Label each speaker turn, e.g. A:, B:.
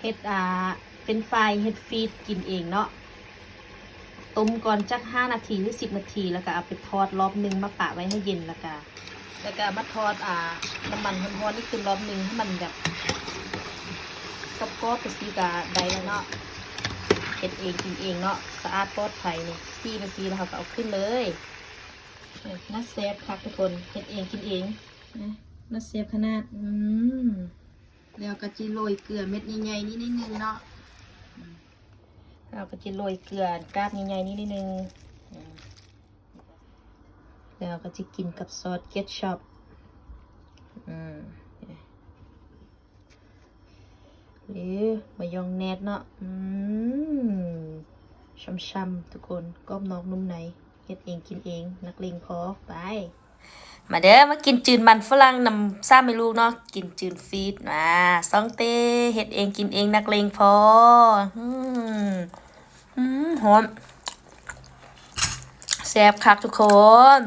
A: ฮ็ดเป็นไฟเฮ็ดฟีดกินเองเนาะต้มก่อนจัก5 นาทีหรือ10 นาทีแล้วก็เอาไปทอดรอบนึงมาปะไว้ให้เย็นแล้วก็มาทอดน้ำมันร้อนๆนี่คือรอบนึงให้มันแบบกรอบๆไปซีกาได้แล้วเนาะเฮ็ดเองกินเองเนาะสะอาดปลอดภัยนี่ซีไปซีแล้วเขาก็เอาขึ้นเลยน่าเซฟค่ะทุกคนเฮ็ดเองกินเองนะน่าเซฟขนาดแล้วก็จะโรยเกลือเม็ดใหญ่ๆนี่นิดนึงเนาะเราก็จะโรยเกลือกราบใหญ่ๆนี่นิดนึงแล้วก็จะกินกับซอสเคทชัพหรือมายองเนสเนาะช่ำๆทุกคนก้มนอกนุ่มในเฮ็ดเองกินเองนักเลงพอไปมาเด้อมากินจืนมันฝรั่งนำซ้ำไม่ลูกเนาะกินจืนฟีดมาซองเต้เฮ็ดเองกินเองนักเลงพอหอมแซ่บคักทุกคน